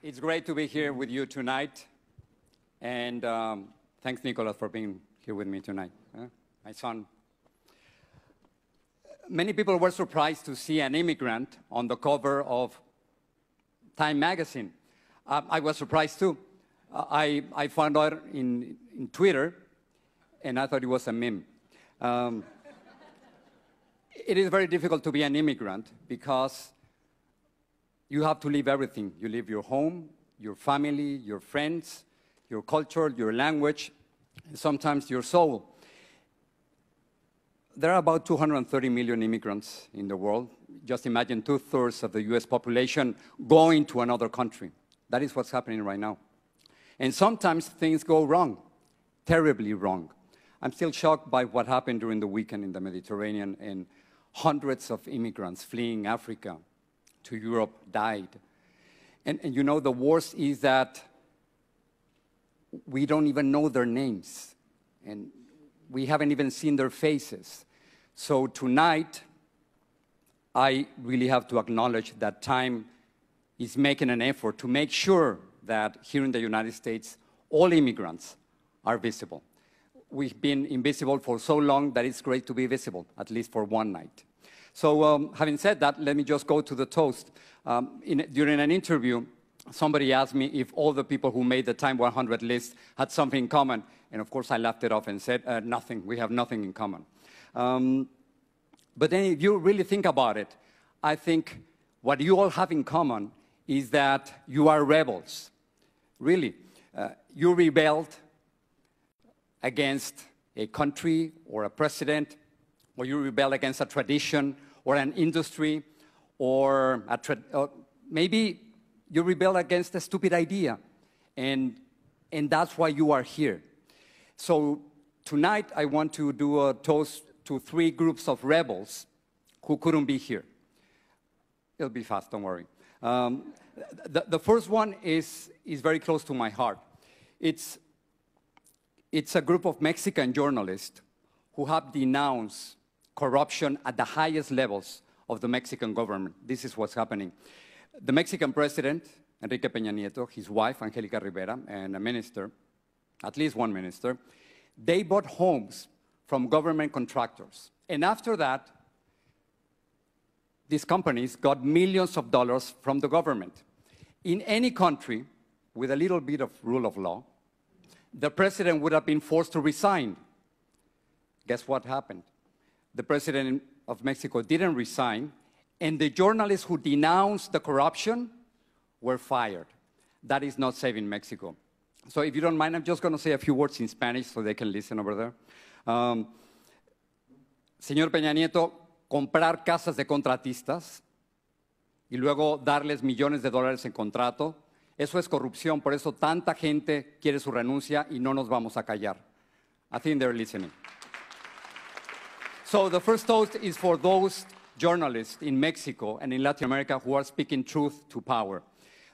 It's great to be here with you tonight. And thanks, Nicholas, for being here with me tonight. My son. Many people were surprised to see an immigrant on the cover of Time magazine. I was surprised too. I found out in Twitter, and I thought it was a meme. It is very difficult to be an immigrant because you have to leave everything. You leave your home, your family, your friends, your culture, your language, and sometimes your soul. There are about 230 million immigrants in the world. Just imagine 2/3 of the US population going to another country. That is what's happening right now. And sometimes things go wrong, terribly wrong. I'm still shocked by what happened during the weekend in the Mediterranean, and hundreds of immigrants fleeing Africa to Europe died. And you know, the worst is that we don't even know their names, and we haven't even seen their faces. So tonight, I really have to acknowledge that Time is making an effort to make sure that here in the United States, all immigrants are visible. We've been invisible for so long that it's great to be visible, at least for one night. So having said that, let me just go to the toast. During an interview, somebody asked me if all the people who made the Time 100 list had something in common. And of course, I laughed it off and said, nothing. We have nothing in common. But then if you really think about it, I think what you all have in common is that you are rebels. Really. You rebelled against a country or a president, or you rebel against a tradition or an industry, or maybe you rebel against a stupid idea, and that's why you are here. So tonight I want to do a toast to 3 groups of rebels who couldn't be here. It'll be fast, don't worry. The first one is very close to my heart. It's a group of Mexican journalists who have denounced corruption at the highest levels of the Mexican government. This is what's happening. The Mexican president, Enrique Pena Nieto, his wife, Angelica Rivera, and a minister, at least one minister, they bought homes from government contractors. And after that, these companies got millions of dollars from the government. In any country with a little bit of rule of law, the president would have been forced to resign. Guess what happened? The president of Mexico didn't resign, and the journalists who denounced the corruption were fired. That is not saving Mexico. So if you don't mind, I'm just going to say a few words in Spanish so they can listen over there. Señor Peña Nieto, comprar casas de contratistas y luego darles millones de dólares en contrato, eso es corrupción. Por eso tanta gente quiere su renuncia y no nos vamos a callar. I think they're listening. So the first toast is for those journalists in Mexico and in Latin America who are speaking truth to power.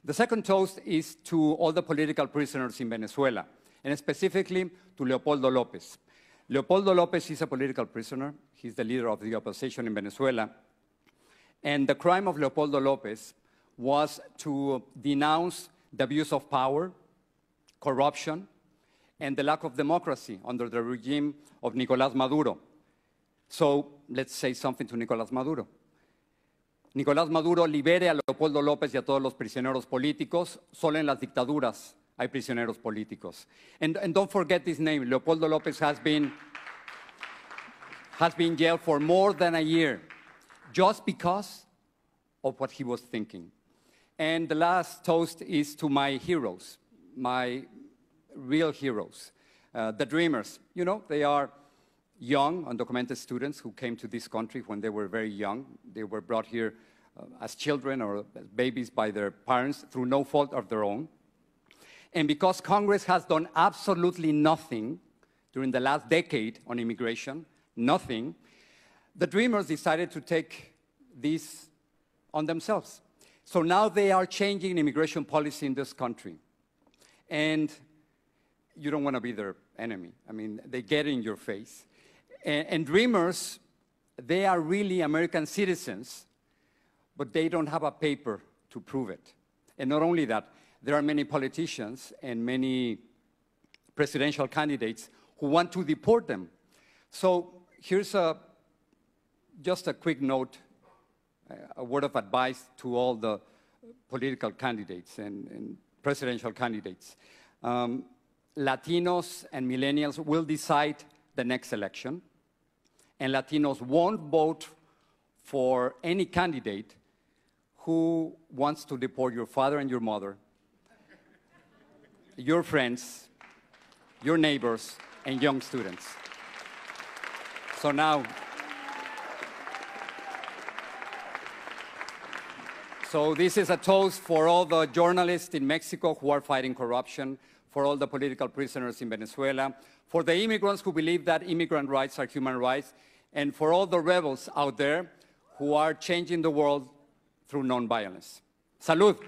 The second toast is to all the political prisoners in Venezuela, and specifically to Leopoldo López. Leopoldo López is a political prisoner. He's the leader of the opposition in Venezuela. And the crime of Leopoldo López was to denounce the abuse of power, corruption, and the lack of democracy under the regime of Nicolás Maduro. So let's say something to Nicolás Maduro. Nicolás Maduro libere a Leopoldo López y a todos los prisioneros políticos. Solo en las dictaduras hay prisioneros políticos. And don't forget this name. Leopoldo López has been jailed for more than a year just because of what he was thinking. And the last toast is to my heroes, my real heroes, the dreamers. You know, they are young, undocumented students who came to this country when they were very young. They were brought here as children or as babies by their parents through no fault of their own. And because Congress has done absolutely nothing during the last decade on immigration, nothing, the dreamers decided to take this on themselves. So now they are changing immigration policy in this country. And you don't want to be their enemy. I mean, they get in your face. And dreamers, they are really American citizens, but they don't have a paper to prove it. And not only that, there are many politicians and many presidential candidates who want to deport them. So here's just a quick note, a word of advice to all the political candidates and presidential candidates. Latinos and millennials will decide the next election, and Latinos won't vote for any candidate who wants to deport your father and your mother, your friends, your neighbors, and young students. So now, this is a toast for all the journalists in Mexico who are fighting corruption, for all the political prisoners in Venezuela, for the immigrants who believe that immigrant rights are human rights, and for all the rebels out there who are changing the world through nonviolence. Salud.